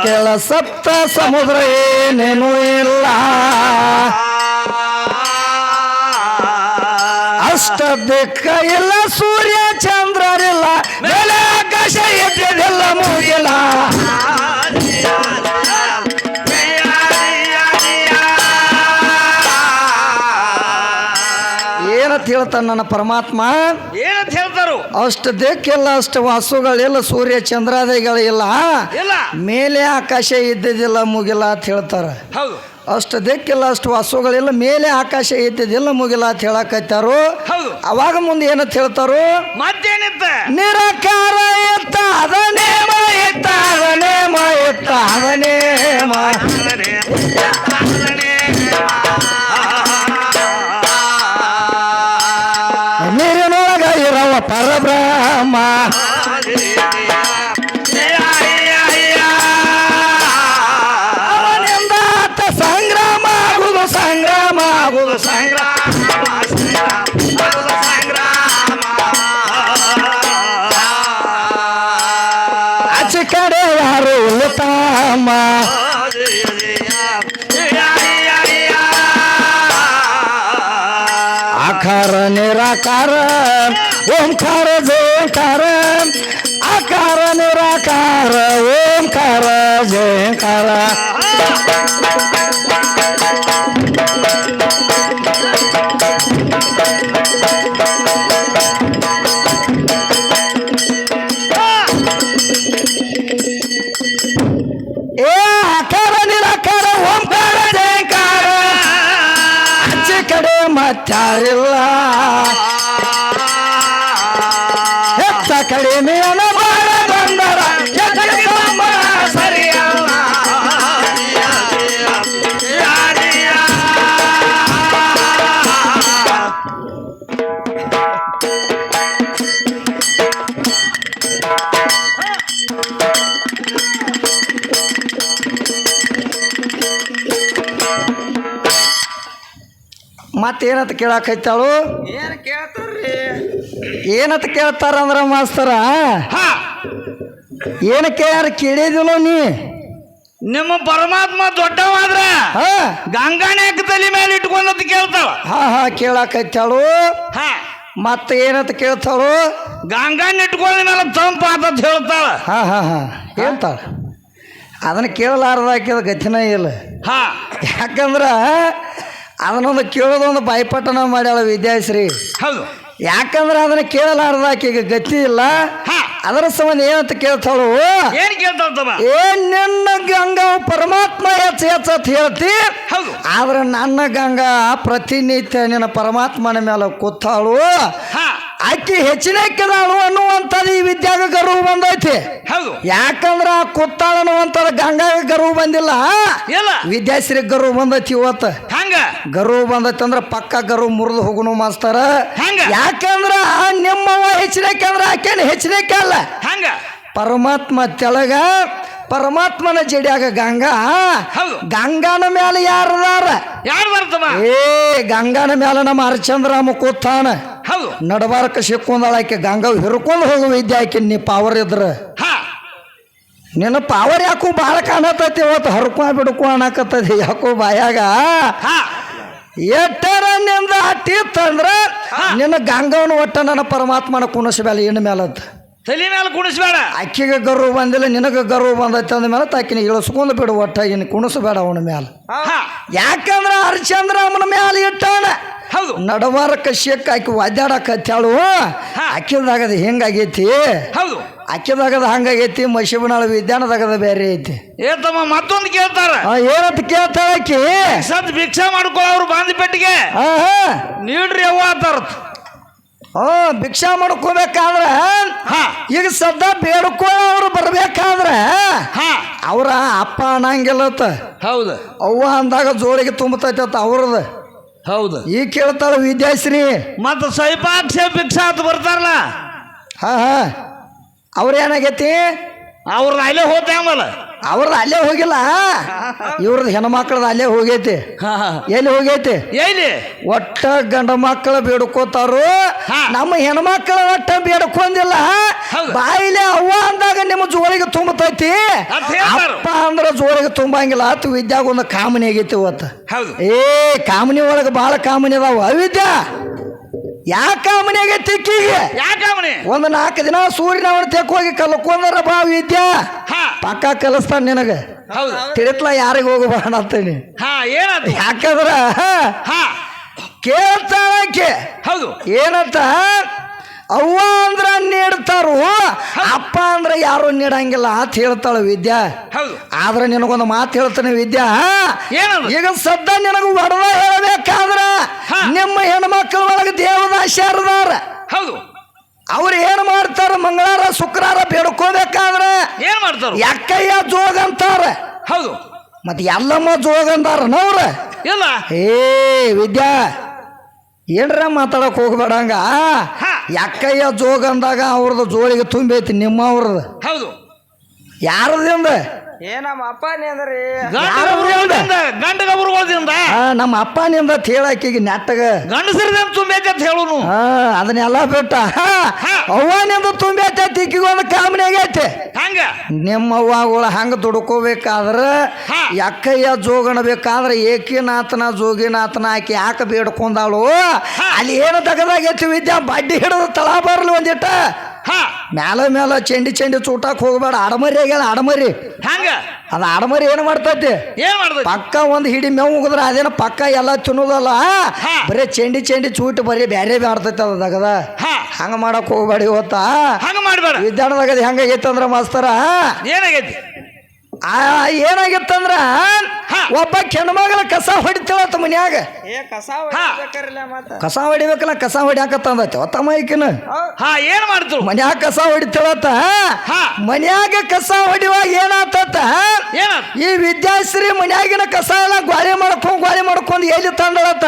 ಕೆಳ ಸಪ್ತ ಸಮುದ್ರ ಏನೇನು ಇಲ್ಲ ಅಷ್ಟ ದಿಕ್ಕ ಇಲ್ಲ ಸೂರ್ಯ ಚಂದ್ರರಿಲ್ಲ ಮೇಲೆ ಆಕಾಶ ಎದ್ದಿಲ್ಲ ಮುಗಿಲ್ಲ ಏನಂತ ಹೇಳ್ತಾನ ನನ್ನ ಪರಮಾತ್ಮ ಏನಂತ ಹೇಳ್ತಾರು ಅಷ್ಟು ದಿಕ್ಕಿಲ್ಲ ಅಷ್ಟು ವಾಸುಗಳಿಲ್ಲ ಸೂರ್ಯ ಚಂದ್ರಾದಿಗಳಿಲ್ಲ ಮೇಲೆ ಆಕಾಶ ಇದ್ದಿದ್ದಿಲ್ಲ ಮುಗಿಲ್ಲ ಅಂತ ಹೇಳ್ತಾರ ಹೌದು ಅಷ್ಟು ದಿಕ್ಕಿಲ್ಲ ಅಷ್ಟು ವಾಸುಗಳಿಲ್ಲ ಮೇಲೆ ಆಕಾಶ ಇದ್ದಿದ್ದಿಲ್ಲ ಮುಗಿಲ್ಲ ಅಂತ ಹೇಳಕತ್ತಾರು ಅವಾಗ ಮುಂದೆ ಏನಂತ ಹೇಳ್ತಾರು ಮತ್ತೇನಿತ್ತ ನಿರಾಕಾರ ಎತ್ತ ಅದನೇಮ ಎತ್ತ ಅದನೇಮ ಎತ್ತ ಅದನೇಮ ನೀರಿನೊಳಗ ಇರವ ಪರಬ್ರಹ್ಮ ಸಂಗ್ರಾಮ ಆಗುದು ಸಂಗ್ರಾಮ ಆಗುದು ಆಚೆ ಕಡೆ ಯಾರು ಉಳಿತಾಮ ಆಕಾರ ನಿರಾಕಾರ ಓಂಕಾರ ಜಯಕಾರ ಆಕಾರ ನಿರಾಕಾರ ಓಂಕಾರ ಜಯಕಾರ ಏ ಆಕಾರ ನಿರಾಕಾರ ಓಂಕಾರ ಜಯಕಾರ ಆಚೆ ಕಡೆ ಮತ್ತಾರಿಲ್ಲ ಹೆಚ್ಚ ಕಡಿಮೆ ಅನಬಾರ ಬಂದರ ಸರಿಯಲ್ಲ ಮತ್ತೇನಂತ ಕೇಳಾಕೈತಾಳು ಏನ್ ಕೇಳ್ತಾರ್ರಿ ಏನಂತ ಕೇಳ್ತಾರ ಅಂದ್ರ ಮಾಸ್ತರ ಏನ ಕೇಳ್ಯಾರ ಕೇಳಿದಿಲ್ಲ ನೀ ನಿಮ್ಮ ಪರಮಾತ್ಮ ದೊಡ್ಡವಾದ್ರ ಗಂಗಾಣ್ಯಾಕ ತಲೆ ಮೇಲೆ ಇಟ್ಕೊಂಡಂತ ಕೇಳ್ತಾವ ಕೇಳಾಕೈತಾಳು ಮತ್ತೆ ಏನಂತ ಕೇಳ್ತಾಳು ಗಂಗಾನ್ ಇಟ್ಕೊಂಡ ಮೇಲೆ ತಂಪಾತ ಹೇಳ್ತಾಳ ಹೇಳ್ತಾಳ ಅದನ್ನ ಕೇಳಲಾರ್ದಾಕಿದ ಗತಿನ ಇಲ್ಲ ಯಾಕಂದ್ರ ಅದನ್ನೊಂದು ಕೇಳೋದೊಂದು ಬಾಯ್ಪಟ್ಟನ ಮಾಡ್ಯಾಳ ವಿದ್ಯಾಶ್ರೀ ಹೌದು ಯಾಕಂದ್ರೆ ಅದನ್ನ ಕೇಳಲಾರ್ದಾಕಿಗ ಗತಿ ಇಲ್ಲ ಅದರ ಸಂಬಂಧ ಏನಂತ ಕೇಳ್ತಾಳು ಏನ್ ಕೇಳ್ತಾವ ಏನ್ ನಿನ್ನ ಗಂಗಾ ಪರಮಾತ್ಮ ಹೆಚ್ಚು ಹೇಳ್ತಿ ಆದ್ರೆ ನನ್ನ ಗಂಗಾ ಪ್ರತಿನಿತ್ಯ ನಿನ್ನ ಪರಮಾತ್ಮನ ಮೇಲೆ ಕೂತಾಳು ಆಕಿ ಹೆಚ್ಚಿನಕ್ಕಿದಾಳು ಅನ್ನುವಂಥದ್ದು ಈ ವಿದ್ಯಾಗ ಗರ್ವ ಬಂದೈತಿ ಯಾಕಂದ್ರ ಆ ಕೂತಾಳ ಅನ್ನುವಂಥದ್ದು ಗಂಗಾಗ ಗರ್ವ ಬಂದಿಲ್ಲ ವಿದ್ಯಾಶ್ರೀ ಗರ್ವ ಬಂದೈತಿ ಇವತ್ತು ಗರ್ವ ಬಂದೈತಿ ಅಂದ್ರ ಪಕ್ಕ ಗರ್ವ ಮುರಿದು ಹೋಗುನು ಮಾಸ್ತರ ಯಾಕಂದ್ರ ನಿಮ್ಮವ ಹೆಚ್ಚಿನಕ್ಕೆ ಅಂದ್ರ ಆಕೇನು ಹೆಚ್ಚಿನಕ್ಕೆ ಅಲ್ಲ ಪರಮಾತ್ಮ ತೆಳಗ ಪರಮಾತ್ಮನ ಜಡಿಯಾಗ ಗಂಗಾನ ಮೇಲೆ ಯಾರದಾರ ಗಂಗಾನ ಮೇಲೆ ನಮ್ಮ ಹರಿಚಂದ್ರಾಮ ಕೂತಾನ ನಡಬಾರಕ ಸಿಕ್ಕೊಂದಾಳ ಆಕೆ ಗಂಗಾವ್ ಹಿರ್ಕೊಂಡು ಹೋಗುವ ವಿದ್ಯೆ ಆಕೆ ನೀ ಪಾವರ್ ಇದ್ರ ನಿನ್ನ ಪಾವರ್ ಯಾಕೋ ಬಾಳ ಕಾಣತೈತಿ ಇವತ್ತು ಹರ್ಕೊ ಬಿಡ್ಕೊ ಅನ್ನಕತ್ತದಿ ಯಾಕೋ ಬಾಯಾಗ ಎಟ್ಟರ ನಿಂದ ಅಟ್ಟಿತ್ತಂದ್ರ ನಿನ್ನ ಗಂಗವನ ಒಟ್ಟ ನನ್ನ ಪರಮಾತ್ಮನ ಕುಣಿಸ್ಬೇಡ ಇನ್ನು ಮೇಲದ ತಲೆ ಮೇಲೆ ಕುಣಿಸ್ಬೇಡ ಅಕ್ಕಿಗೆ ಗರ್ವ ಬಂದಿಲ್ಲ ನಿನಗ ಗರ್ವ ಬಂದೈತೆ ಅಂದ ಮೇಲೆ ತಾಕಿನ ಇಳಿಸ್ಕೊಂಡು ಬಿಡು ಒಟ್ಟ ಇನ್ನು ಕುಣಿಸ್ಬೇಡ ಅವನ ಮ್ಯಾಲ ಯಾಕಂದ್ರ ಹರಿಚಂದ್ರಮ್ಮನ ಮ್ಯಾಲ ಇಟ್ಟಾನ ನಡವಾರಕ್ಕ ಶೇಕ್ ಆಕಿ ಒದ್ದಾಡಕತ್ತಾಳು ಅಕ್ಕಿದಾಗದ ಹೆಂಗಾಗೈತಿ ಅಕ್ಕಿದಾಗದ ಹಂಗಾಗೈತಿ ಮಶಿಬನಾಳ ವಿದ್ಯಾನದಾಗದ ಬೇರೆ ಐತಿ ಏತಮ್ಮ ಮತ್ತೊಂದು ಕೇಳ್ತಾರ ಏನಂತ ಕೇಳ್ತಾಳ ಆಕಿ ಸದ್ ಭಿಕ್ಷಾ ಮಾಡ್ಕೊ ಅವ್ರು ಬಾಂಧಿ ಪೆಟ್ಟಿಗೆ ನೀಡ್ರಿ ಅವ್ವ ಅಂತಾರ ಭಿಕ್ಷಾ ಮಾಡ್ಕೋಬೇಕಾದ್ರ ಈಗ ಸದ್ದ ಬೇಡ್ಕೊ ಅವ್ರು ಬರ್ಬೇಕಾದ್ರ ಅವ್ರ ಅಪ್ಪ ಅನ್ನಂಗಿಲ್ಲತ್ತ ಹೌದು ಅವ್ವ ಅಂದಾಗ ಜೋಳಿಗೆ ತುಂಬತೈತತ್ತ ಅವ್ರದ ಹೌದು ಈಗ ಕೇಳ್ತಾಳ ವಿದ್ಯಾಶ್ರೀ ಮತ್ತ ಸೈಪಾಕ್ಷ ಭಿಕ್ಷಾ ಅಂತ ಬರ್ತಾರಲ್ಲ ಅವ್ರೇನಾಗೈತಿ ಅವ್ರದ್ದು ಅಲ್ಲೇ ಹೋತ ಆಮೇಲೆ ಅವ್ರದ್ದು ಅಲ್ಲೇ ಹೋಗಿಲ್ಲ ಇವ್ರದ್ದು ಹೆಣ್ಮಕ್ಳದ ಅಲ್ಲೇ ಹೋಗೈತಿ ಎಲ್ಲಿ ಹೋಗೈತಿ ಎಲ್ಲಿ ಒಟ್ಟ ಗಂಡ ಮಕ್ಕಳ ಬೇಡ್ಕೋತಾರು ನಮ್ಮ ಹೆಣ್ಮಕ್ಳ ಒಟ್ಟ ಬೇಡ್ಕೊಂಡಿಲ್ಲ ಬಾಯಿಲೆ ಅವ್ವ ಅಂದಾಗ ನಿಮ್ಮ ಜೋಳಿಗೆ ತುಂಬತೈತಿ ಅಂತ ಹೇಳ್ತಾರ. ಅಪ್ಪ ಅಂದ್ರ ಜೋಳಿಗೆ ತುಂಬಂಗಿಲ್ಲ ಆತು ವಿದ್ಯಾಗ ಒಂದು ಕಾಮನಿ ಆಗೈತಿ ಇವತ್ತು ಹೌದು ಕಾಮನಿ ಒಳಗೆ ಭಾಳ ಕಾಮನಿ ಅದಾವ ಅವಿದ್ಯಾ ಯಾ ಕಾಮನಿ ಆಗೈತಿ ಈಕಿಗೆ ಯಾಕಾಮನೆ ಒಂದು 4 ದಿನ ಸೂರ್ಯನ ಅವನ ತೆಕ್ ಹೋಗಿ ಕಲ್ಕೊಂಡ್ರ ಬಾ ವಿದ್ಯಾ ಹಾ ಪಕ್ಕ ಕಲಿಸ್ತಾನ ನಿನಗ ಹೌದು ತಿಳಿತ್ಲ ಯಾರಿಗೆ ಹೋಗಬೇಡ ಅಂತೀನಿ ಹಾ ಏನಾಯ್ತು ಯಾಕಂದ್ರ ಹಾ ಕೇಳ್ತಾಳಕ್ಕೆ ಹೌದು ಏನಂತ ಅವ್ವ ಅಂದ್ರ ನೀಡ್ತಾರು ಅಪ್ಪ ಅಂದ್ರ ಯಾರು ನೀಡಂಗಿಲ್ಲ ಅಂತ ಹೇಳ್ತಾಳ ವಿದ್ಯಾ ಹೌದು ಆದ್ರೆ ನಿನಗೊಂದು ಮಾತು ಹೇಳ್ತಾನೆ ವಿದ್ಯಾ ಏನದು ಈಗ ಸದ್ದ ನಿನಗ ಒಡದ ಹೇಳ್ಬೇಕಾದ್ರ ನಿಮ್ಮ ಹೆಣ್ಮಕ್ಳ ಒಳಗೆ ದೇವದಾಸ್ಯಾರದಾರ ಹೌದು ಅವ್ರು ಏನ್ ಮಾಡ್ತಾರ ಮಂಗಳವಾರ ಶುಕ್ರವಾರ ಬೇಡ್ಕೋಬೇಕಾದ್ರ ಏನ್ ಮಾಡ್ತಾರ ಎಕ್ಕಯ್ಯ ಜೋಗ ಅಂತಾರ ಹೌದು ಮತ್ತೆ ಎಲ್ಲಮ್ಮ ಜೋಗ ಅಂತಾರ ನವ್ರ ಇಲ್ಲ ವಿದ್ಯಾ ಏನ್ರ ಮಾತಾಡಕ್ ಹೋಗ್ಬೇಡಂಗ ಎಕ್ಕಯ್ಯ ಜೋಗ ಅಂದಾಗ ಅವ್ರದ್ದು ಜೋಳಿಗೆ ತುಂಬೈತಿ ನಿಮ್ಮ ಅವ್ರದ್ದು ಹೌದು ಯಾರದಿಂದ ನಮ್ಮ ಅಪ್ಪನೇ ಅಂದ್ರಿ ಗಂಡಗಬ್ರುಗಳಿಂದ ನಮ್ಮ ಅಪ್ಪನಿಂದ ಹೇಳಾಕಿಗೆ ನೆಟ್ಟಗ ಗಂಡಸರದ ತುಂಬೈತೆ ಅಂತ ಹೇಳುನು ಅದನ್ನೆಲ್ಲ ಬಿಟ್ಟ ಅವ್ವನಿಂದ ತುಂಬೈತೆ ತಿಕ್ಕಿಗೊಂದು ಕಾಮನಿ ಆಗೈತೆ ಹಂಗ ನಿಮ್ಮ ಅವ್ವಗಳ ಹಂಗ ದುಡ್ಕೋಬೇಕಾದ್ರ ಎಕ್ಕಯ್ಯ ಜೋಗಣ ಬೇಕಾದ್ರೆ ಏಕಿನಾಥನ ಜೋಗಿನಾಥನ ಆಕಿ ಯಾಕೆ ಬೇಡ್ಕೊಂಡಾಳು ಅಲ್ಲಿ ಏನು ತಗದಾಗೈತಿ ವಿದ್ಯಾ ಬಡ್ಡಿ ಹಿಡಿದು ತಳ ಬರ್ಲಿ ಒಂದಿಟ್ಟ ಮ್ಯಾಲ ಚೆಂಡಿ ಚೂಟಾಕ್ ಹೋಗ್ಬೇಡ ಅಡಮರಿ ಆಗ್ಯಾಳ ಅಡಮರಿ ಹಂಗ ಅದ ಅಡಮರಿ ಏನು ಮಾಡ್ತೈತಿ ಏನ್ ಮಾಡ್ದ ಪಕ್ಕ ಒಂದು ಹಿಡಿ ಮೇವು ಹೋಗಿದ್ರ ಅದೇನ ಪಕ್ಕ ಎಲ್ಲ ತಿನ್ನೋದಲ್ಲ ಬರೀ ಚೆಂಡಿ ಚೂಟ್ ಬರೀ ಬ್ಯಾರೆ ಬ್ಯಾಡ್ತೈತಿ ಅದಗದ ಹಂಗ ಮಾಡಕ್ ಹೋಗ್ಬೇಡಿ ಇವತ್ತ ಹಂಗ ಮಾಡ್ಬೇಡ ವಿದ್ಯಾರ್ಥಿದಾಗ ಹೆಂಗಾಗೈತಿ ಅಂದ್ರ ಮಾಸ್ತರ ಏನಾಗೈತಿ ಏನಾಗಿತ್ತಂದ್ರ ಒಬ್ಬ ಹೆಣ್ಮಗಳ ಕಸ ಹೊಡಿತಾಳತ್ತ ಮನ್ಯಾಗ ಕಸ ಹೊಡಿಬೇಕಲ್ಲ ಕಸ ಹೊಡ್ಯಾಕತ್ತಂದೈತಿ ಒತ್ತಮ್ಮಯ್ಕಿನ ಏನ್ ಮಾಡ್ತು ಮನ್ಯಾಗ ಕಸ ಹೊಡಿತಾಳತ್ತ ಮನ್ಯಾಗ ಕಸ ಹೊಡಿವಾಗ ಏನಾತ ಈ ವಿದ್ಯಾಶ್ರೀ ಮನ್ಯಾಗಿನ ಕಸ ಎಲ್ಲ ಗ್ವಾಳಿ ಮಾಡ್ಕೊಂಡ್ ಎಲ್ಲಿ ತಂದಳತ್ತ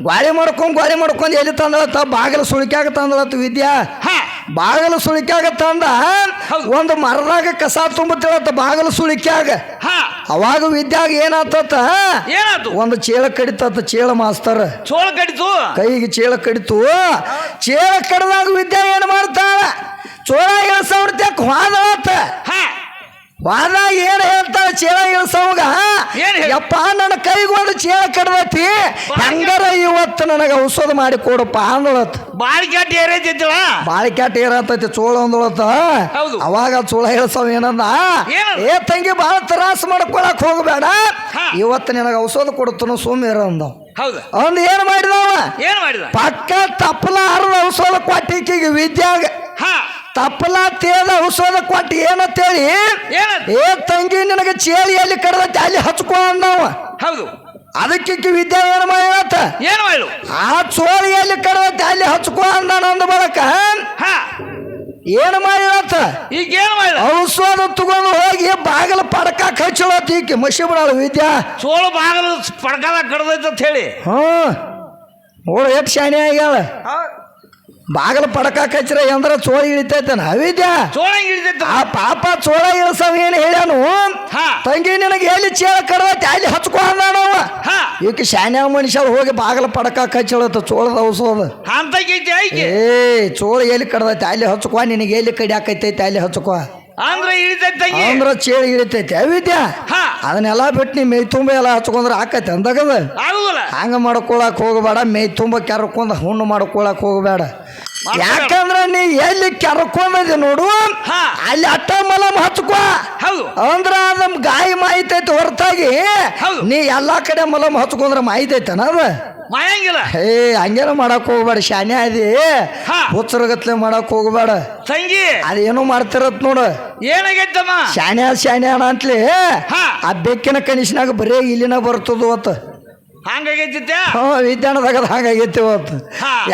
ಗ್ವಾಳಿ ಮಾಡ್ಕೊಂಡ್ ಎಲ್ಲಿ ತಂದಳತ್ತ ಬಾಗಿಲು ಸುಳಿಕ್ಯಾಗ ತಂದಳತ್ತ ವಿದ್ಯಾ ಬಾಗಿಲು ಸುಳಿಕ್ಯಾಗ ತಂದ ಒಂದು ಮರದಾಗ ಕಸ ತುಂಬುತ್ತಳತ್ತ ಬಾಗಿಲು ಸುಳಿಕ್ಯಾಗ ಅವಾಗ ವಿದ್ಯಾಗ ಏನಾತ ಒಂದು ಚೇಳ ಕಡಿತತ್ತ ಚೇಳ ಮಾಸ್ತರ್ ಚೋಳ ಕಡಿತು ಕೈಗೆ ಚೇಳ ಕಡಿತು ಚೇಳ ಕಡ್ದಾಗ ವಿದ್ಯಾ ಏನ್ ಮಾಡ್ತಾಳ ಚೋಳ ಇಳಿಸೋರ್ತ್ಯಾಕ ವಾದಳತ್ತ ವಾದ ಏನ್ ಹೇಳ್ತಾಳ ಚೇಳ ಇಳಿಸೋವಾಗ ಯಪ್ಪ ನನ್ನ ಕೈಗೊಂದು ಚೇಳ ಕಡ್ದೈತಿ ಹೆಂಗಾರ ಇವತ್ತು ನನಗೆ ಔಷಧ ಮಾಡಿ ಕೊಡಪ್ಪ ಅಂದಳತ್ತ ಬಾಳಿಕ್ಯಾಟ ಏರೈತಿದ್ದಳ ಬಾಳಿಕ್ಯಾಟ ಏರತೈತಿ ಚೋಳ ಅಂದಳತ್ತ ಅವಾಗ ಚೋಳ ಇಳಿಸವ್ ಏನಂದ ಏ ತಂಗಿ ಬಾಳ ತ್ರಾಸ ಮಾಡ್ಕೊಳಕ್ ಹೋಗಬೇಡ ಇವತ್ತು ನಿನಗೆ ಔಷಧ ಕೊಡ್ತಾನು ಸುಮ್ಮಿರ ಅಂದವ್ ಅಂದ್ ಏನ್ ಮಾಡಿದವ ಪಕ್ಕ ತಪ್ಪಲ ಹರಿದ ಔಷಧ ಕೊಟ್ಟಿಕ್ಕಿಗೆ ವಿದ್ಯಾಗ ತಪ್ಪಲ ತೇದ ಔಷಧ ಕೊಟ್ಟು ಏನಂತೇಳಿ ಏ ತಂಗಿ ನಿನಗೆ ಚೇಳಿಯಲ್ಲಿ ಕಡ್ದೈತಿ ಅಲ್ಲಿ ಹಚ್ಕೊ ಅಂದವ ಅದಕ್ಕೆ ವಿದ್ಯಾ ಏನ್ ಮಾಡತ್ತ ಆ ಚೋಳಿಯಲ್ಲಿ ಕಡ್ದೈತಿ ಅಲ್ಲಿ ಹಚ್ಕೊ ಅಂದ ಬಳಕ ಏನ್ ಮಾಡಿರತ್ತ ಈಗ ಏನ್ ಮಾಡಿ ಔಷಧ ತಗೊಂಡು ಹೋಗಿ ಬಾಗಿಲು ಪಡಕಾಕ್ ಹಚ್ಚಳತ್ತ ಈಕೆ ಮಸಿ ಬಿಡಾಳ ವಿದ್ಯಾ ಚೋಳ ಬಾಗಿಲು ಪಡ್ಕಾಲ ಕಡ್ದೈತಿ ಅಂತ ಹೇಳಿ ನೋಡು ಎಷ್ಟು ಶಾಣೆ ಆಗ್ಯಾಳ ಬಾಗಿಲು ಪಡಕಾಕ್ ಹಚ್ಚಿರ ಎಂದ್ರ ಚೋಳ ಇಳಿತೈತನ ವಿದ್ಯಾ ಚೋಳ ಇಳಿತೈತ ಆ ಪಾಪ ಚೋಳ ಇಳಿಸವ ಏನ್ ಹೇಳ್ಯಾನು ತಂಗಿ ನಿನಗೆ ಎಲ್ಲಿ ಚೇಳ ಕಡ್ದೈತಿ ಅಲ್ಲಿ ಹಚ್ಕೊ ಅಂದಾನವ ಈಕೆ ಶಾನ್ಯ ಮನುಷ್ಯ ಹೋಗಿ ಬಾಗಿಲು ಪಡಕಾಕ್ ಹಚ್ಚಳತ್ತ ಚೋಳದ ಔಷಧ ಚೋಳ ಎಲ್ಲಿ ಕಡ್ದೈತಿ ಅಲ್ಲಿ ಹಚ್ಕೊ ನಿನಗೆ ಎಲ್ಲಿ ಕಡಿಯಾಕೈತೈತಿ ಅಲ್ಲಿ ಹಚ್ಕೊ ಅಂದ್ರ ಚೇಳ ಇಳಿತೈತಿ ವಿದ್ಯಾ ಅದನ್ನೆಲ್ಲ ಬಿಟ್ಟು ನೀ ಮೈ ತುಂಬ ಎಲ್ಲ ಹಚ್ಕೊಂಡ್ರ ಆಕೈತಿ ಅಂದಾಗದ ಹಂಗ ಮಾಡ್ಕೊಳಕ್ ಹೋಗಬೇಡ ಮೈ ತುಂಬ ಕೆರ್ಕೊಂಡ್ ಹುಣ್ಣು ಮಾಡ್ಕೊಳಕ್ ಹೋಗಬೇಡ ಯಾಕಂದ್ರ ನೀ ಎಲ್ಲಿ ಕೆರ್ಕೊಂಡದಿ ನೋಡು ಅಲ್ಲಿ ಅಟ್ಟ ಮಲಮ್ ಹಚ್ಕೊ ಅಂದ್ರ ಅದ ಗಾಯ ಮಾಹಿತೈತಿ ಹೊರತಾಗಿ ನೀ ಎಲ್ಲಾ ಕಡೆ ಮಲಮ್ ಹಚ್ಕೊಂಡ್ರ ಮಾಹಿತೈತನ ಅದ ಹಂಗೇನ ಮಾಡಕ್ ಹೋಗ್ಬೇಡ ಶಾನ್ಯ ಅದಿ ಹುಚ್ಚರಗತ್ಲೆ ಮಾಡಕ್ ಹೋಗ್ಬೇಡ ತಂಗಿ ಅದೇನು ಮಾಡ್ತಿರತ್ ನೋಡು ಏನಾಗೈತಮ್ಮ ಶಾನ್ಯ ಅಂತಲಿ ಆ ಬೆಕ್ಕಿನ ಕನಿಷ್ನಾಗ ಬರೇ ಇಲ್ಲಿನ ಬರ್ತದ ಅವತ್ತು ಹಂಗಾಗೈತಿ ವಿದ್ಯಾನದಾಗ ಹಂಗಾಗೈತಿ ಅವತ್ತು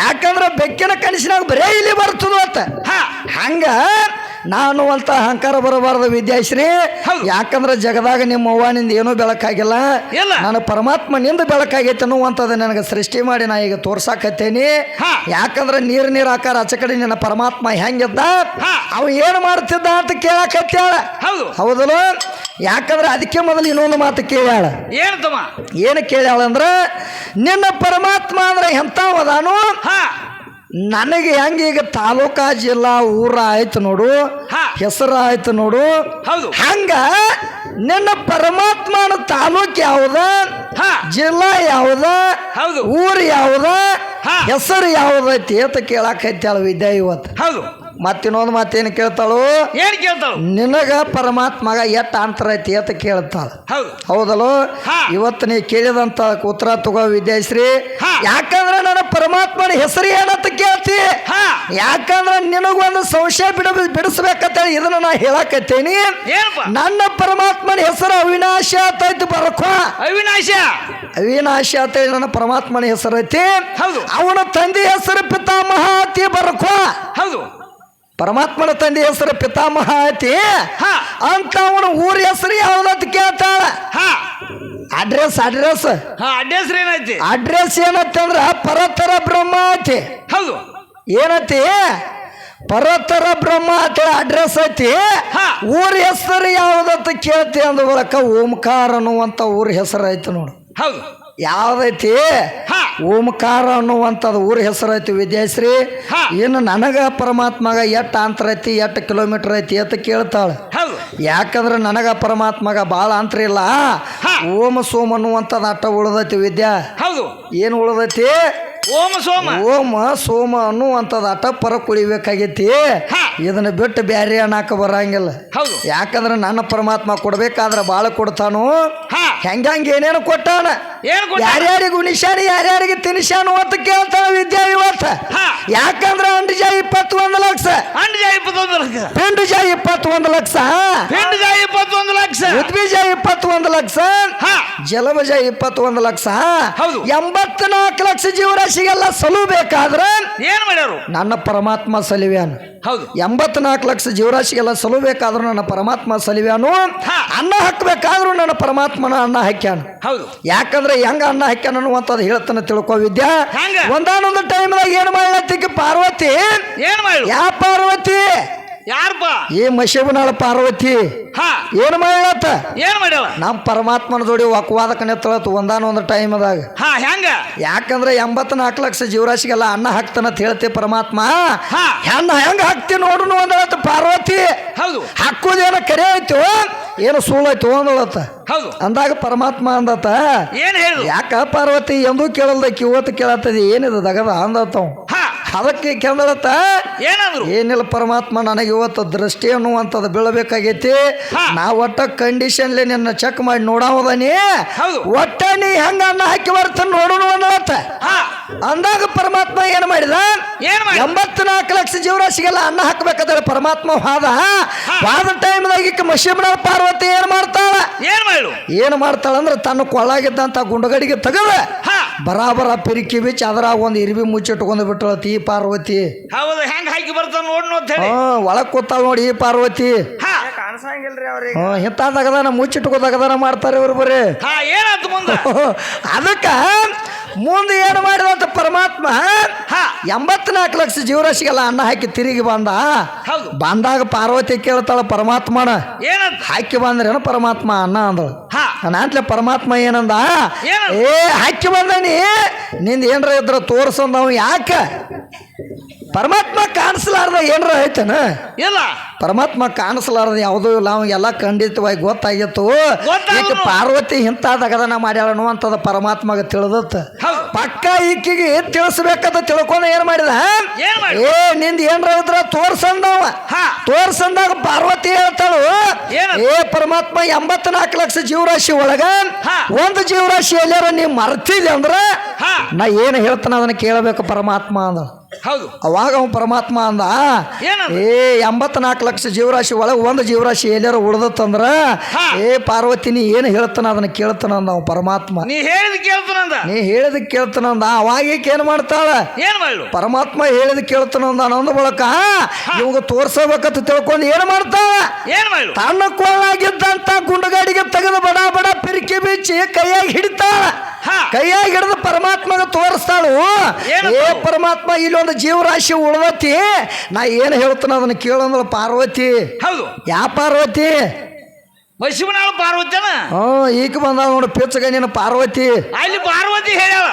ಯಾಕಂದ್ರ ಬೆಕ್ಕಿನ ಕನಿಷ್ನಾಗ ಬರೇ ಇಲ್ಲಿ ಬರ್ತದ ಅವತ್ತ ಹಂಗ ನಾನು ಅಂತ ಅಹಂಕಾರ ಬರಬಾರ್ದು ವಿದ್ಯಾಶ್ರೀ ಯಾಕಂದ್ರೆ ಜಗದಾಗ ನಿಮ್ಮ ಅವ್ವನಿಂದ ಏನೂ ಬೆಳಕಾಗಿಲ್ಲ ನಾನು ಪರಮಾತ್ಮನಿಂದ ಬೆಳಕಾಗೈತೆ ಅನ್ನುವಂಥದ್ದು ನನಗೆ ಸೃಷ್ಟಿ ಮಾಡಿ ನಾ ಈಗ ತೋರ್ಸಾಕತ್ತೇನಿ ಯಾಕಂದ್ರೆ ನೀರ್ ಆಕಾರ ಆಚೆ ಕಡೆ ನಿನ್ನ ಪರಮಾತ್ಮ ಹೆಂಗಿದ್ದ ಅವ ಏನು ಮಾಡ್ತಿದ್ದ ಅಂತ ಕೇಳಕತ್ತಾಳ ಹೌದಲ್ಲ ಯಾಕಂದ್ರೆ ಅದಕ್ಕೆ ಮೊದಲು ಇನ್ನೊಂದು ಮಾತು ಕೇಳ್ಯಾಳ ಏನು ಕೇಳ್ಯಾಳ ಅಂದ್ರ ನಿನ್ನ ಪರಮಾತ್ಮ ಅಂದ್ರೆ ಎಂಥವದಾನು ನನಗೆ ಹೆಂಗ ಈಗ ತಾಲೂಕಾ ಜಿಲ್ಲಾ ಊರ ಆಯ್ತು ನೋಡು, ಹಾ. ಹೆಸರು ಆಯ್ತು ನೋಡು, ಹೌದು ಹಂಗ ನಿನ್ನ ಪರಮಾತ್ಮನ ತಾಲೂಕ್ ಯಾವ್ದ, ಹಾ. ಜಿಲ್ಲಾ ಯಾವ್ದ, ಹೌದು ಊರು ಯಾವ್ದ, ಹಾ. ಹೆಸರು ಯಾವ್ದೈತಿ ಅಂತ ಕೇಳಾಕೈತಾಳ ವಿದ್ಯಾ ಇವತ್ತು. ಹೌದು ಮತ್ತಿನ್ನೊಂದು ಮಾತೇನು ಕೇಳ್ತಾಳು, ಏನ್ ಕೇಳ್ತಾಳು? ನಿನಗ ಪರಮಾತ್ಮಗ ಎಟ್ಟ ಅಂತರ ಐತಿ ಅಂತ ಕೇಳ್ತಾಳ. ಹೌದು ಹೌದಲ್ಲೋ? ಹಾ. ಇವತ್ತು ನೀ ಕೇಳಿದಂತ ಉತ್ತರ ತಗೋ ವಿದ್ಯಾಶ್ರೀ. ಹಾ. ಯಾಕಂದ್ರೆ ನನ್ನ ಪರಮಾತ್ಮನ ಹೆಸರು ಏನಂತ ಕೇಳ್ತಿ, ಹಾ. ಯಾಕಂದ್ರೆ ನಿನಗೊಂದು ಸಂಶಯ ಬಿಡಿಸ್ಬೇಕಂತ ಇದನ್ನ ನಾ ಹೇಳಕತ್ತೇನಿ. ಏನಪ್ಪ? ನನ್ನ ಪರಮಾತ್ಮನ ಹೆಸರು ಅವಿನಾಶ ಅಂತೈತಿ, ಬರ್ಕೋ. ಅವಿನಾಶ ಅವಿನಾಶ ಅಂತೇಳಿ ನನ್ನ ಪರಮಾತ್ಮನ ಹೆಸರು ಐತಿ. ಹೌದು. ಅವನ ತಂದೆ ಹೆಸರು ಪಿತಾಮಹ ಐತಿ, ಬರ್ಕೋ. ಹೌದು ಪರಮಾತ್ಮನ ತಂದೆ ಹೆಸರು ಪಿತಾಮಹ ಐತಿ ಹಾ. ಅಂತ ಅವನ ಊರ ಹೆಸರು ಯಾವ್ದಂತ ಕೇಳ್ತಾಳ. ಹಾ ಅಡ್ರೆಸ್ ಅಡ್ರೆಸ್ ಹಾ ಅಡ್ರೆಸ್ ಏನೈತಿ? ಅಡ್ರೆಸ್ ಏನತ್ತಂದ್ರ ಪರತರ ಬ್ರಹ್ಮ ಐತಿ. ಹೌದು ಏನೈತಿ? ಪರತರ ಬ್ರಹ್ಮ ಅಂತ ಅಡ್ರೆಸ್ ಐತಿ. ಹಾ. ಊರ ಹೆಸರು ಯಾವ್ದಂತ ಕೇಳ್ತಿ ಅಂದ ಬಳಕ ಓಂಕಾರ ಅನ್ನುವಂತ ಊರ ಹೆಸರು ಐತಿ ನೋಡು. ಹೌದು ಯಾವ್ದೈತಿ? ಹಾ. ಓಂಕಾರ ಅನ್ನುವಂಥದ್ದು ಊರ ಹೆಸರು ಐತಿ ವಿದ್ಯಾಶ್ರೀ. ಹಾ. ಇನ್ನು ನನಗ ಪರಮಾತ್ಮಗ ಎಟ್ಟು ಅಂತರ ಐತಿ, ಎಷ್ಟು ಕಿಲೋಮೀಟರ್ ಐತಿ ಅಂತ ಕೇಳ್ತಾಳೆ. ಹೌದು ಯಾಕಂದ್ರೆ ನನಗ ಪರಮಾತ್ಮಗ ಭಾಳ ಅಂತರ ಇಲ್ಲ. ಹಾ. ಓಂ ಸೋಮ ಅನ್ನುವಂಥದ್ದು ಅಟ್ಟ ಉಳ್ದೈತಿ ವಿದ್ಯಾ. ಹೌದು ಏನು ಉಳ್ದೈತಿ? ಓಂ ಸೋಮ ಓಂ ಸೋಮ ಅನ್ನುವಂಥದ್ದು ಅಟ್ಟ ಪರ ಕುಳಿಬೇಕಾಗೈತಿ. ಹಾ. ಇದನ್ನ ಬಿಟ್ಟು ಬ್ಯಾರೆ ಅನ್ನಕ ಬರಂಗಿಲ್ಲ. ಹೌದು ಯಾಕಂದ್ರೆ ನನ್ನ ಪರಮಾತ್ಮ ಕೊಡ್ಬೇಕಾದ್ರೆ ಭಾಳ ಕೊಡ್ತಾನು. ಹಾ. ಹೆಂಗಂಗ ಏನೇನು ಕೊಟ್ಟಾನ, ಏನ್ ಕೊಟ್ಟ? ಯಾರ್ಯಾರಿಗೆ ಉಣಿಸ್ಯಾನ, ಯಾರ್ಯಾರಿಗೆ ತಿನ್ಸ್ಯಾನು ಅಂತ ಕೇಳ್ತಾಳ ವಿದ್ಯಾ ಇವತ್ತ. ಹಾ. ಯಾಕಂದ್ರ ಅಂಡಜ 21 ಲಕ್ಷ, ಅಂಡಜ 21 ಲಕ್ಷ, ಪಿಂಡಜ 21 ಲಕ್ಷ, ಪಿಂಡಜ 21 ಲಕ್ಷ, ಉದ್ಬೀಜ 21 ಲಕ್ಷ, ಹಾ. ಜಲಬಜ 21 ಲಕ್ಷ. ಹೌದು. 84 ಲಕ್ಷ ಜೀವರಾಶಿಗೆಲ್ಲ ಸಲುಬೇಕಾದ್ರೆ ಏನ್ ಮಾಡ್ಯಾರು? ನನ್ನ ಪರಮಾತ್ಮ ಸಲಿವ್ಯಾನು. ಹೌದು 84 ಲಕ್ಷ ಜೀವರಾಶಿಗೆಲ್ಲ ಸಲುಬೇಕಾದ್ರೂ ನನ್ನ ಪರಮಾತ್ಮ ಸಲಿವ್ಯಾನು. ಹಾ. ಅನ್ನ ಹಾಕ್ಬೇಕಾದ್ರೂ ನನ್ನ ಪರಮಾತ್ಮನ ಅನ್ನ ಹಾಕ್ಯಾನು. ಹೌದು ಯಾಕಂದ್ರೆ ಹೆಂಗ ಅನ್ನ ಹಾಕ್ಯಾನ ಅನ್ನುವಂಥದ್ದು ಹೇಳ್ತಾನೆ ತಿಳ್ಕೊ ವಿದ್ಯಾ. ಹೆಂಗ? ಒಂದಾನೊಂದು ಟೈಮ್ದಾಗ ಏನು ಮಾಡ್ಲತ್ತಿಕ್ಕೆ ಪಾರ್ವತಿ. ಏನ್ ಮಾಡ್ಯಾರು? ಯಾ ಪಾರ್ವತಿ? ಯಾರಪ್ಪ? ಈ ಮಶಿಬನಾಳ ಪಾರ್ವತಿ ಹಾ ಏನು ಮಾಡ್ಲತ್ತ? ಏನ್ ಮಾಡ್ಯಾವ? ನಮ್ಮ ಪರಮಾತ್ಮನ ಜೋಡಿ ವಾಕ್ವಾದಕ ನೆತ್ತಳತ್ತು ಒಂದಾನೊಂದು ಟೈಮ್ದಾಗ. ಹಾ ಹೆಂಗ? ಯಾಕಂದ್ರೆ 84 ಲಕ್ಷ ಜೀವರಾಶಿಗೆಲ್ಲ ಅನ್ನ ಹಾಕ್ತಾನಂತ ಹೇಳ್ತಿ ಪರಮಾತ್ಮ. ಹಾ. ಹೆಂಗ ಹಾಕ್ತಿ ನೋಡುನು ಅಂದಳತ್ತ ಪಾರ್ವತಿ. ಹೌದು ಹಾಕೋದೇನ ಕರೆ ಆಯ್ತು ಏನು ಸುಳ್ಳಾಯ್ತು ಅಂದಳತ್ತ. ಹೌದು ಅಂದಾಗ ಪರಮಾತ್ಮ ಅಂದತ್ತ, ಏನ್ ಹೇಳು? ಯಾಕ ಪಾರ್ವತಿ ಎಂದೂ ಕೇಳಲ್ದಕ್ಕೆ ಇವತ್ತು ಕೇಳತ್ತದ ಏನಿದೆ ದಗದ ಅಂದತ್ತವ್. ಹಾ ಅದಕ್ಕೆ ಕೆಂದಳತ್ತ, ಏನಂದ್ರು? ಏನಿಲ್ಲ ಪರಮಾತ್ಮ ನನಗೆ ಇವತ್ತು ದೃಷ್ಟಿ ಅನ್ನುವಂಥದ್ದು ಬೀಳಬೇಕಾಗೈತಿ. ಹಾ. ನಾ ಒಟ್ಟ ಕಂಡೀಷನ್ಲಿ ನಿನ್ನ ಚೆಕ್ ಮಾಡಿ ನೋಡಾವದನಿ. ಹೌದು. ಒಟ್ಟ ನೀ ಹೆಂಗ ಅನ್ನ ಹಾಕಿ ಬರ್ತಾನ ನೋಡೋಣ ಅಂದಳತ್ತ. ಹಾ ಅಂದಾಗ ಪರಮಾತ್ಮ ಏನು ಮಾಡಿದ? ಏನ್ ಮಾಡಿ? 84 ಲಕ್ಷ ಜೀವರಾಶಿಗೆಲ್ಲ ಅನ್ನ ಹಾಕಬೇಕಾದ್ರೆ ಪರಮಾತ್ಮ ವಾದ ಟೈಮ್ದಾಗ ಮಶಿಬನ ಪಾರ್ವತಿ ಏನ್ ಮಾಡ್ತಾಳ? ಏನ್ ಮಾಡು? ಏನು ಮಾಡ್ತಾಳಂದ್ರೆ ತನ್ನ ಕೊಳ್ಳಾಗಿದ್ದಂತ ಗುಂಡಗಡಿಗೆ ತೆಗದ ಹಾ ಬರಾಬರ ಪಿರಿಕಿ ಬಿಚ್ಚಿ ಅದ್ರಾಗ ಒಂದು ಇರ್ಬಿ ಮುಚ್ಚಿಟ್ಕೊಂಡು ಬಿಟ್ಟಳತಿ ಈ ಪಾರ್ವತಿ. ಹೌದು ಹೆಂಗ್ ಹಾಕಿ ಬರ್ತಾನ ನೋಡ್ನು ಅಂತ ಹೇಳಿ. ಒಳಗ್ ಕೂತಾಳ ನೋಡಿ ಈ ಪಾರ್ವತಿ. ಹಾ ಕಾಣಿಸಂಗಿಲ್ರಿ ಅವ್ರಿಗೆ. ಇಂಥದಾಗದಾನ ಮುಚ್ಚಿಟ್ಕೋದಾಗದಾನ ಮಾಡ್ತಾರೆ ಇವ್ರು ಬರೀ. ಹಾ ಏನಾಯ್ತು ಮುಂದೆ? ಅದಕ್ಕ ಮುಂದೆ ಏನು ಮಾಡಿದಂತ ಪರಮಾತ್ಮ ಹಾ 84 ಲಕ್ಷ ಜೀವರಾಶಿಗೆಲ್ಲ ಅನ್ನ ಹಾಕಿ ತಿರುಗಿ ಬಂದ. ಹೌದು ಬಂದಾಗ ಪಾರ್ವತಿ ಕೇಳ್ತಾಳ ಪರಮಾತ್ಮನ, ಏನಂತ? ಹಾಕಿ ಬಂದ್ರೇನು ಪರಮಾತ್ಮ ಅನ್ನ ಅಂದಳು. ಹಾ ನಾಟ್ಲೆ ಪರಮಾತ್ಮ ಏನಂದ? ಏನಂದ? ಏ ಹಾಕಿ ಬಂದನಿ ನಿಂದ ಏನ್ರ ಇದ್ರ ತೋರ್ಸಂದವ್. ಯಾಕ? ಪರಮಾತ್ಮ ಕಾಣಿಸ್ಲಾರ್ದ ಏನ್ರ ಐತನ? ಇಲ್ಲ ಪರಮಾತ್ಮ ಕಾಣಿಸ್ಲಾರ್ದ ಯಾವುದೂ ಇಲ್ಲ. ಅವಂಗೆಲ್ಲ ಖಂಡಿತವಾಗಿ ಗೊತ್ತಾಗಿತ್ತು. ಗೊತ್ತಾಗ್ಲು. ಈಕೆ ಪಾರ್ವತಿ ಇಂಥ ದಗದನ ಮಾಡ್ಯಾಳ ಅನ್ನುವಂಥದ್ದು ಪರಮಾತ್ಮಗ ತಿಳಿದತ್ತ. ಹೌದು. ಪಕ್ಕ ಈಕಿಗೆ ತಿಳಿಸ್ಬೇಕಂತ ತಿಳ್ಕೊಂಡು ಏನ್ ಮಾಡಿದ? ಏನ್ ಮಾಡಿ? ಏ ನಿಂದ ಏನ್ರ ಇದ್ರ ತೋರ್ಸಂದವ. ಹಾ ತೋರ್ಸಂದಾಗ ಪಾರ್ವತಿ ಹೇಳ್ತಾಳು, ಏನು? ಏ ಪರಮಾತ್ಮ 84 ಲಕ್ಷ ಜೀವರಾಶಿ ಒಳಗ ಹಾ. ಒಂದು ಜೀವರಾಶಿ ಎಲ್ಲಾರ ನೀ ಮರ್ತಿದೆ ಅಂದ್ರ ಹಾ ನಾ ಏನು ಹೇಳ್ತಾನ ಅದನ್ನ ಕೇಳಬೇಕು ಪರಮಾತ್ಮ ಅಂದ. ಹೌದು ಅವಾಗ ಅವ ಪರಮಾತ್ಮ ಅಂದ, ಏನಂದ? ಏ 84 ಲಕ್ಷ ಜೀವರಾಶಿ ಒಳಗೆ ಒಂದು ಜೀವರಾಶಿ ಎಲ್ಲಾರ ಉಳ್ದತ್ತಂದ್ರ ಹಾ. ಏ ಪಾರ್ವತಿ ನೀ ಏನು ಹೇಳ್ತಾನ ಅದನ್ನ ಕೇಳ್ತಾನ ಅಂದ ಅವ ಪರಮಾತ್ಮ. ನೀ ಹೇಳಿದ ಕೇಳ್ತಾನಂದ. ನೀ ಹೇಳಿದ ಕೇಳ್ತಾನಂದ. ಅವಾಗ ಈಕೆ ಏನು ಮಾಡ್ತಾಳ? ಏನ್ ಮಾಡು? ಪರಮಾತ್ಮ ಹೇಳಿದ ಕೇಳ್ತಾನಂದ ಅನ್ನೊಂದು ಬಳಕ ಇವಾಗ ತೋರ್ಸಬೇಕಂತ ತಿಳ್ಕೊಂಡು ಏನು ಮಾಡ್ತಾಳ? ಏನ್ ಮಾಡು? ತನ್ನ ಕೊಳ್ಳಾಗಿದ್ದಂತ ಗುಂಡಗಾಡಿಗೆ ತೆಗೆದು ಬಡ ಬಡ ಪಿರಿಕಿ ಬಿಚ್ಚಿ ಕೈಯಾಗಿ ಹಿಡಿತಾಳ. ಹಾ ಕೈಯಾಗಿ ಹಿಡಿದು ಪರಮಾತ್ಮಗೆ ತೋರಿಸ್ತಾಳು. ಏನಂತ? ಏ ಪರಮಾತ್ಮ ಇಲ್ಲೊಂದು ಜೀವರಾಶಿ ಉಳ್ದತಿ, ನಾ ಏನು ಹೇಳ್ತಾನ ಅದನ್ನ ಕೇಳಂದಳು ಪಾರ್ವತಿ. ಹೌದು ಯಾ ಪಾರ್ವತಿ? ಮೈಸೂರಿನಾಳ ಪಾರ್ವತಿನ ಈಗ ಬಂದ ನೋಡು ಪಿಚ್ಚಗ ನೀನು ಪಾರ್ವತಿ. ಅಲ್ಲಿ ಪಾರ್ವತಿ ಹೇಳ್ಯಾಳ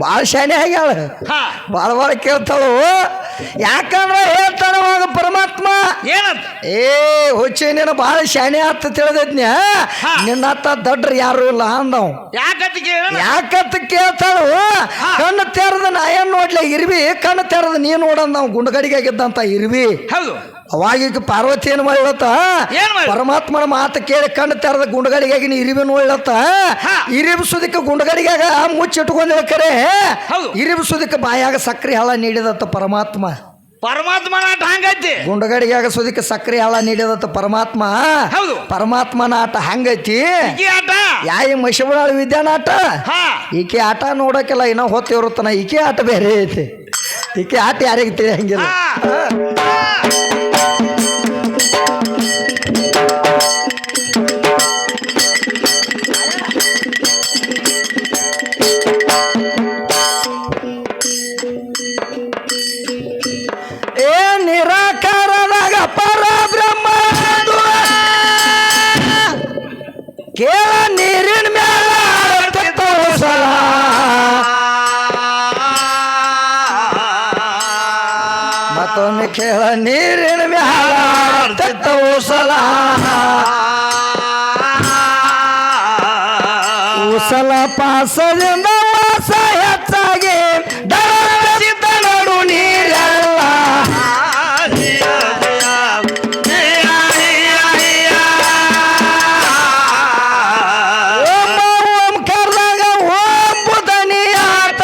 ಭಾಳ ಶಾನೆ ಆಗ್ಯಾಳ ಹಾ ಭಾಳ ಕೇಳ್ತಾಳು ಯಾಕಂದ್ರೆ ಹೇಳ್ತಾನವಾಗ ಪರಮಾತ್ಮ ಏನಂತ ಏ ಹುಚ್ಚಿ ನೀನು ಭಾಳ ಶಾನೆ ಆತ ತಿಳಿದೈತ್ನ್ಯ ನಿನ್ನತ್ತ ದಡ್ರ ಯಾರು ಇಲ್ಲ ಅಂದವ್ ಯಾಕಂತ ಕೇಳ ಯಾಕಂತ ಕೇಳ್ತಾಳು ಕಣ್ಣು ತೆರೆದ ನಾ ಏನ್ ನೋಡ್ಲಿ ಇರ್ವಿ ಕಣ್ಣು ತೆರೆದ ನೀ ನೋಡಂದ್ ನಾವು ಗುಂಡಗಡಿಗೆ ಆಗಿದ್ದಂತ ಇರ್ವಿ ಹೌದು ಅವಾಗ ಪಾರ್ವತಿ ಏನು ಮಾಡಿಳತ್ತ ಏನ್ ಮಾಡಿ ಪರಮಾತ್ಮನ ಮಾತು ಕೇಳಿ ಕಣ್ಣು ತೆರೆದ ಗುಂಡಗಡಿಗಾಗಿ ನೀ ಇರಿವಿ ನೋಡ್ಲತ್ತ ಇರಿಬಿಸೋದಕ್ಕೆ ಗುಂಡಗಡಿಗಾಗ ಮುಚ್ಚಿಟ್ಕೊಂಡಿಲ್ಲ ಕರೆ ಹೌದು ಇರಿಬಿಸೋದಕ್ಕೆ ಬಾಯಾಗ ಸಕ್ರೆ ಹಳ ನೀಡಿದತ್ತ ಪರಮಾತ್ಮ ಪರಮಾತ್ಮನ ಆಟ ಹಂಗೈತಿ ಗುಂಡಗಡಿಗಾಗ ಸೋದಕ್ಕೆ ಸಕ್ರೆ ಹಳ ನೀಡಿದತ್ತ ಪರಮಾತ್ಮ ಹೌದು ಪರಮಾತ್ಮನ ಆಟ ಹಂಗೈತಿ ಈಕಿ ಆಟ ಯಾಯಿ ಮಶಬಳಾಳ ವಿದ್ಯಾನಾಟ ಹಾ ಈಕೆ ಆಟ ನೋಡಕ್ಕೆಲ್ಲ ಇನ್ನೂ ಹೊತ್ತಿರುತ್ತಾನ ಈಕೆ ಆಟ ಬೇರೆ ಐತಿ ಈಕೆ ಆಟ ಯಾರಿಗೆ ತಿಳಿಯಂಗಿಲ್ಲ ಏ ನಿರಾಕಾರದಾಗ ಪರಬ್ರಹ್ಮ ಕೇಳ ನೀರಿನ ಮ್ಯಾಲ ತೋರಿಸಲ ಮತ್ತೊಮ್ಮೆ ಕೇಳ ನೀರಿನ ಮ್ಯಾಲ ತೋರಿಸಲ ಉಸಲ ಪಾಸದಿಂದ ವಾಸ ಹೆಚ್ಚಾಗಿ ದರಸಿದ್ದ ನಡು ನೀರೆಲ್ಲ ಓಂ ಕರ್ದಾಗ ಓಂಬುದನಿ ಆತ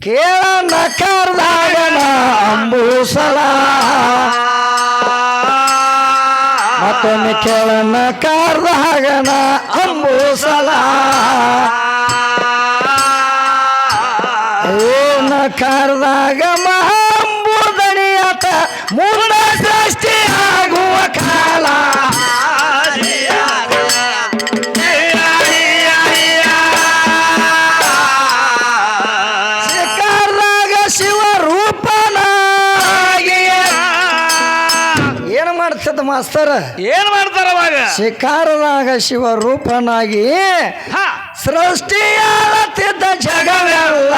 ಕೇಳ ನಕರ್ದಾಗ ಅಂಬೂಸಲ ಮತ್ತೊಮ್ಮೆ ಕೇಳ ನಕರ್ದಾಗನ ಅಂಬೂಸಲ ಏನ ಕರ್ದಾಗ ಮಹಂಬುದಣಿಯತ ಮುಂದ ಸೃಷ್ಟಿ ಆಗುವ ಕಾಲ ಶಿಖರದಾಗ ಶಿವ ರೂಪನಾಗಿ ಏನು ಮಾಡ್ತದ ಮಾಸ್ತರ ಏನ್ ಮಾಡ್ತಾರ ಅವಾಗ ಶಿಖರದಾಗ ಶಿವ ರೂಪನಾಗಿ ಹಾ ಸೃಷ್ಟಿಯಾಗುತ್ತಿದ್ದ ಜಗವೆಲ್ಲ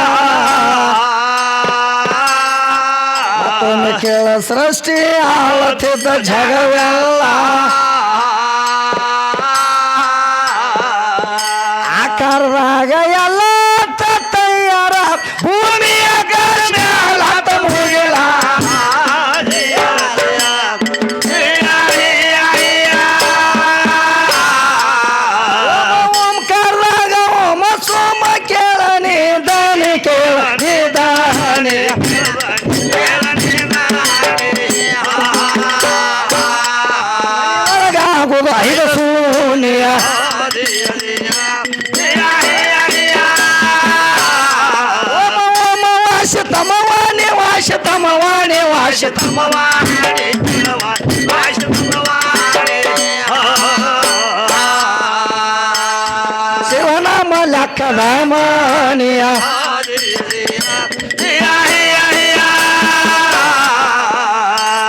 ಮತ್ತೊಮ್ಮೆ ಕೇಳ ಸೃಷ್ಟಿ ಆಳುತ್ತಿದ್ದ ಜಗವೆಲ್ಲ ಆಕಾರದಾಗ ಎಲ್ಲ ತಯ್ಯಾರ ಭೂಮಿಯ ಗರ್ಭ ಮುಗಿಲ ಓಂಕಾರದಾಗ ಓಮ ಸೋಮ ಕೇಳ ನಿಧಾನೆ ಕೇಳ ನಿಧಾನೆ ಒಳಗಾಗುವುದು ಐದು ಶೂನ್ಯ ಓಮ ಓಮ ವಾಶ ತಮವಾಣಿ ವಾಶ ತಮವಾಣಿ ವಾಶ ಶಿವನಾಮ ಲೆಕ್ಕದ ಮಾನಿಯ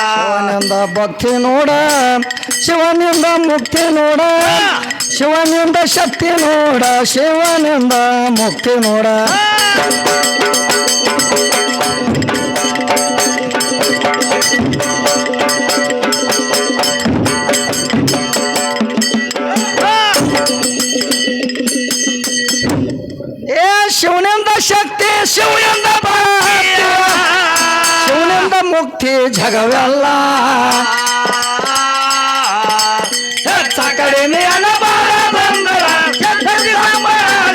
ಶಿವನಿಂದ ಭಕ್ತಿ ನೋಡ ಶಿವನಿಂದ ಮುಕ್ತಿ ನೋಡ ಶಿವನಿಂದ ಶಕ್ತಿ ನೋಡ ಶಿವನಿಂದ ಮುಕ್ತಿ ನೋಡ ಏ ಶಿವನಿಂದ ಶಕ್ತಿ ಶಿವನಿಂದ ಭಕ್ತಿ ಶಿವನಿಂದ ಮುಕ್ತಿ ಜಗವೆಲ್ಲ ಹೆಚ್ಚ ಕಡಿಮೆ ಅನಬಾರ ಬಂದರ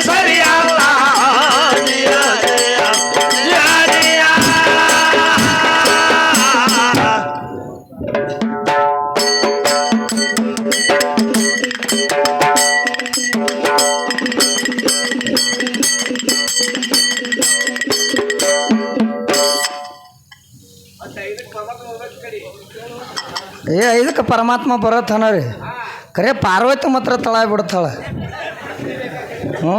ಸರಿಯಲ್ಲ ಏ ಇದಕ್ಕೆ ಪರಮಾತ್ಮ ಬರತ್ತನ ರೀ ಖರೆ ಪಾರ್ವತಿ ಮಾತ್ರ ತಳ ಬಿಡ್ತಾಳ ಹ್ಞೂ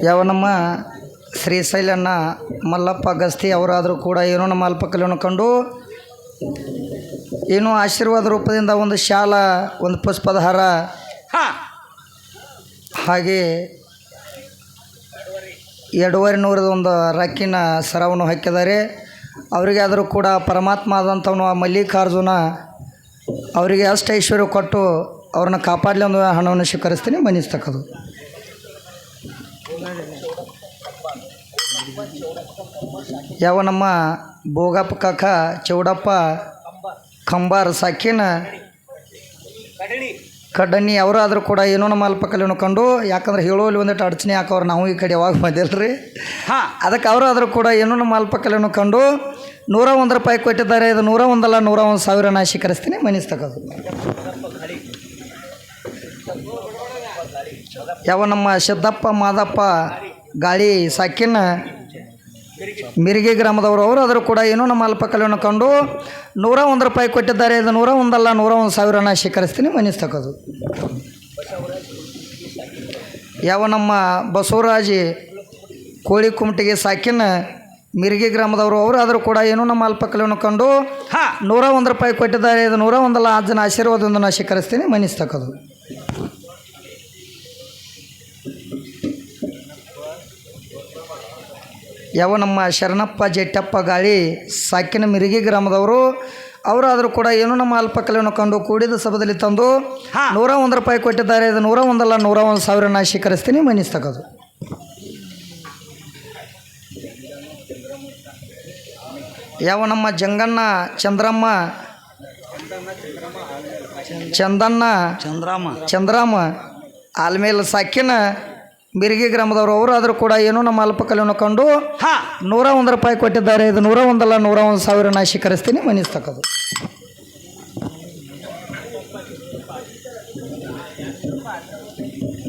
ಯಾವ ನಮ್ಮ ಶ್ರೀಶೈಲಣ್ಣ ಮಲ್ಲಪ್ಪ ಗಸ್ತಿ ಅವರಾದರೂ ಕೂಡ ಏನೋ ನಮ್ಮ ಅಲ್ಪಕಲೆಯನ್ನು ಕಂಡು ಏನೋ ಆಶೀರ್ವಾದ ರೂಪದಿಂದ ಒಂದು ಶಾಲ, ಒಂದು ಪುಷ್ಪದ ಹಾರ, ಹಾಗೆ 2,500 ಒಂದು ರಕ್ಕಿನ ಸರವನ್ನು ಹಾಕಿದ್ದಾರೆ. ಅವರಿಗೆ ಆದರೂ ಕೂಡ ಪರಮಾತ್ಮ ಆದಂಥವನು ಆ ಮಲ್ಲಿಕಾರ್ಜುನ ಅವರಿಗೆ ಅಷ್ಟು ಐಶ್ವರ್ಯ ಕೊಟ್ಟು ಅವ್ರನ್ನ ಕಾಪಾಡಲಿ ಒಂದು ಹಣವನ್ನು ಸ್ವೀಕರಿಸ್ತೀನಿ, ಮನಿಸ್ತಕ್ಕದು. ಯಾವ ನಮ್ಮ ಭೋಗಪ್ಪ ಕಾಕ ಚೌಡಪ್ಪ ಕಂಬಾರ ಸಾಕಿನ ಕಡ್ಡಣ್ಣಿ ಅವರಾದರೂ ಕೂಡ ಏನೋ ನಮ್ಮ ಅಲ್ಪಕಲೆಯನ್ನು ಕಂಡು, ಯಾಕಂದ್ರೆ ಹೇಳೋಲ್ಲಿ ಒಂದಿಟ್ಟು ಅಡಚಣೆ ಹಾಕೋರು ನಾವು ಈ ಕಡೆ ಯಾವಾಗ ಬಂದಿಲ್ಲರಿ, ಅದಕ್ಕೆ ಅವರಾದರೂ ಕೂಡ ಏನೋ ನಮ್ಮ ಅಲ್ಪಕಲೆಯನ್ನು ಕಂಡು 101 ರೂಪಾಯಿ ಕೊಟ್ಟಿದ್ದಾರೆ. ಇದು 101 ಅಲ್ಲ 101,000 ನಾ ಸ್ವೀಕರಿಸ್ತೀನಿ, ಮನಿಸ್ತಕ್ಕದು. ಯಾವ ನಮ್ಮ ಸಿದ್ದಪ್ಪ ಮಾದಪ್ಪ ಗಾಳಿ ಸಾಕಿನ ಮಿರ್ಗಿ ಗ್ರಾಮದವರು ಅವರಾದರೂ ಕೂಡ ಏನೋ ನಮ್ಮ ಅಲ್ಪಕಲೆಯನ್ನು ಕಂಡು 101 ರೂಪಾಯಿ ಕೊಟ್ಟಿದ್ದಾರೆ. ಇದು 101 ಅಲ್ಲ 101,000 ನಾ ಸ್ವೀಕರಿಸ್ತೀನಿ, ಮನಿಸ್ತಕ್ಕದು. ಯಾವ ನಮ್ಮ ಬಸವರಾಜಿ ಕೋಳಿ ಕುಮಟಿಗೆ ಸಾಕಿನ ಮಿರ್ಗಿ ಗ್ರಾಮದವರು ಅವರಾದರೂ ಕೂಡ ಏನೋ ನಮ್ಮ ಅಲ್ಪಕಲೆಯನ್ನು ಕಂಡು 101 ರೂಪಾಯಿ ಕೊಟ್ಟಿದ್ದಾರೆ. ಇದು 101 ಅಲ್ಲ 10 ಜನ ಆಶೀರ್ವಾದದಿಂದ ನಾ ಸ್ವೀಕರಿಸ್ತೀನಿ, ಮನಿಸ್ತಕ್ಕದು. ಯಾವ ನಮ್ಮ ಶರಣಪ್ಪ ಜಟ್ಟಪ್ಪ ಗಾಳಿ ಸಾಕಿನ ಮಿರ್ಗಿ ಗ್ರಾಮದವರು ಅವರಾದರೂ ಕೂಡ ಏನೋ ನಮ್ಮ ಅಲ್ಪಕಲೆಯನ್ನು ಕಂಡು ಕೂಡಿದ ಸಭದಲ್ಲಿ ತಂದು 101 ರೂಪಾಯಿ ಕೊಟ್ಟಿದ್ದಾರೆ. ಇದು 101 ಅಲ್ಲ 101,000 ನಾ ಸ್ವೀಕರಿಸ್ತೀನಿ, ಮನಿಸ್ತಕ್ಕದು. ಯಾವ ನಮ್ಮ ಜಂಗಣ್ಣ ಚಂದ್ರಮ್ಮ ಆಲ್ಮೇಲೆ ಸಾಕಿನ ಮಿರ್ಗಿ ಗ್ರಾಮದವರು ಅವರಾದರೂ ಕೂಡ ಏನೋ ನಮ್ಮ ಅಲ್ಪಕಲೆಯನ್ನು ಕಂಡು 101 ರೂಪಾಯಿ ಕೊಟ್ಟಿದ್ದಾರೆ. ಇದು 101 ಅಲ್ಲ 101,000 ನಾ ಸ್ವೀಕರಿಸ್ತೀನಿ, ಮನಿಸ್ತಕ್ಕದು.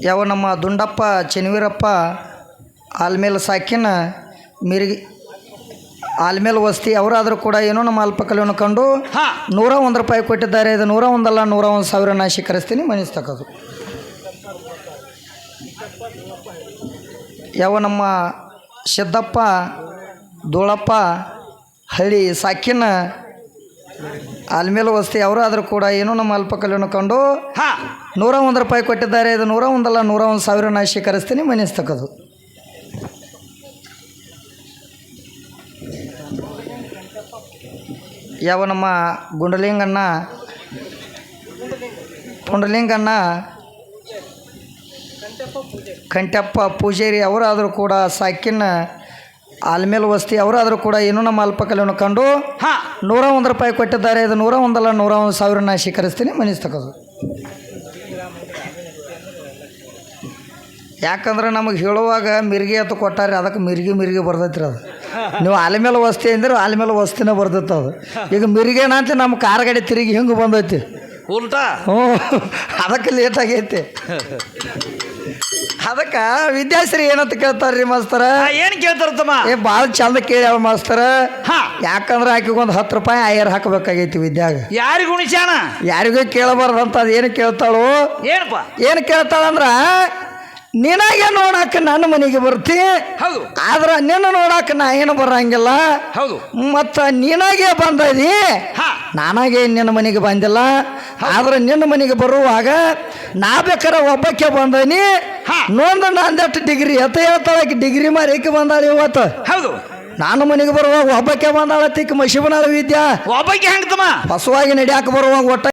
ಯಾವ ನಮ್ಮ ದುಂಡಪ್ಪ ಚೆನ್ವೀರಪ್ಪ ಆಲ್ಮೇಲೆ ಸಾಕಿನ ಮಿರ್ಗಿ ಆಲ್ಮೇಲೆ ವಸ್ತಿ ಅವರಾದರೂ ಕೂಡ ಏನೋ ನಮ್ಮ ಅಲ್ಪಕಲೆಯನ್ನು ಕಂಡು 101 ರೂಪಾಯಿ ಕೊಟ್ಟಿದ್ದಾರೆ. ಇದು 101 ಅಲ್ಲ 101,000 ನಾ ಸ್ವೀಕರಿಸ್ತೀನಿ, ಮನಿಸ್ತಕ್ಕದು. ಯಾವ ನಮ್ಮ ಸಿದ್ದಪ್ಪ ದೋಳಪ್ಪ ಹಳ್ಳಿ ಸಾಕಿನ ಆಲ್ಮೇಲೆ ವಸ್ತಿ ಅವರಾದರೂ ಕೂಡ ಏನೋ ನಮ್ಮ ಅಲ್ಪಕಲೆಯನ್ನು ಕಂಡು 101 ರೂಪಾಯಿ ಕೊಟ್ಟಿದ್ದಾರೆ. ಇದು 101 ಅಲ್ಲ 101,000 ನಾ ಸ್ವೀಕರಿಸ್ತೀನಿ, ಮನಿಸ್ತಕ್ಕದು. ಯಾವ ನಮ್ಮ ಪುಂಡಲಿಂಗಣ್ಣ ಕಂಟಪ್ಪ ಪೂಜಾರಿ ಅವರಾದರೂ ಕೂಡ ಸಾಕಿನ ಆಲ್ಮೇಲೆ ವಸ್ತಿ ಅವರಾದರೂ ಕೂಡ ಏನೋ ನಮ್ಮ ಅಲ್ಪಕಲೆಯನ್ನು ಕಂಡು 101 ರೂಪಾಯಿ ಕೊಟ್ಟಿದ್ದಾರೆ. ಇದು 101 ಅಲ್ಲ 101,000 ನಾ ಸ್ವೀಕರಿಸ್ತೀನಿ, ಮನಿಸ್ತಕ್ಕದು. ಯಾಕಂದ್ರೆ ನಮಗೆ ಹೇಳುವಾಗ ಮಿರ್ಗಿ ಅಂತ ಕೊಟ್ಟಾರೆ, ಅದಕ್ಕೆ ಮಿರ್ಗಿ ಬರ್ತೈತಿ ಅದು. ನೀವು ಆಲ್ಮೇಲೆ ವಸ್ತಿ ಅಂದ್ರೆ ಆಲ್ಮೇಲೆ ವಸ್ತಿನೇ ಬರ್ತೈತೆ ಅದು. ಈಗ ಮಿರ್ಗೇನ ಅಂತ ನಮ್ಮ ಕಾರ್ ಗಾಡಿ ತಿರುಗಿ ಹಿಂಗೆ ಬಂದೈತಿ ಉಲ್ಟಾ. ಅದಕ್ಕೆ ಲೇಟ್ ಆಗೈತಿ. ಅದಕ್ಕೆ ವಿದ್ಯಾಶ್ರೀ ಏನಂತ ಕೇಳ್ತಾರ್ರಿ ಮಾಸ್ತರ? ಏನು ಕೇಳ್ತಾರ ತಮ್ಮ? ಭಾಳ ಚಂದ ಕೇಳ್ಯಾವ ಮಾಸ್ತರ. ಯಾಕಂದ್ರೆ ಆಕೆಗೆ ಒಂದು 10 ರೂಪಾಯಿ ಆಯರ್ ಹಾಕಬೇಕಾಗೈತಿ ವಿದ್ಯಾಗ. ಯಾರಿಗೂ ಉಣಿಸ್ಯಾನ? ಯಾರಿಗೂ ಕೇಳಬಾರ್ದಂತ. ಅದು ಏನು ಕೇಳ್ತಾಳು? ಏನಪ್ಪ ಏನು ಕೇಳ್ತಾಳಂದ್ರ, ನಿನಗೆ ನೋಡಾಕ ನನ್ನ ಮನೆಗೆ ಬರ್ತಿ, ಹೌದು, ಆದ್ರೆ ನಿನ್ನ ನೋಡಾಕ ನಾ ಏನು ಬರಂಗಿಲ್ಲ, ಹೌದು, ಮತ್ತು ನಿನಗೆ ಬಂದದಿ, ನನಗೆ ನಿನ್ನ ಮನೆಗೆ ಬಂದಿಲ್ಲ. ಆದ್ರೆ ನಿನ್ನ ಮನೆಗೆ ಬರುವಾಗ ನಾ ಬೇಕಾರೆ ಒಬ್ಬಕ್ಕೆ ಬಂದನಿ, ನೋಂದ ನಂದೆಷ್ಟು ಡಿಗ್ರಿ ಎತ್ತ ಹೇಳ್ತಾಳಕ್ಕೆ ಡಿಗ್ರಿ ಮಾರೇಕೆ ಬಂದಾಳ ಇವತ್ತು. ಹೌದು, ನಾನು ಮನೆಗೆ ಬರುವಾಗ ಒಬ್ಬಕ್ಕೆ ಬಂದಾಳ ತಿಕ್ಕ ಮಶಿಬನಾಳ ವಿದ್ಯಾ ಒಬ್ಬಕ್ಕೆ ಹೆಂಗ್ತಮ್ಮ ಹೊಸವಾಗಿ ನಡಿಯಾಕ ಬರುವಾಗ ಒಟ್ಟ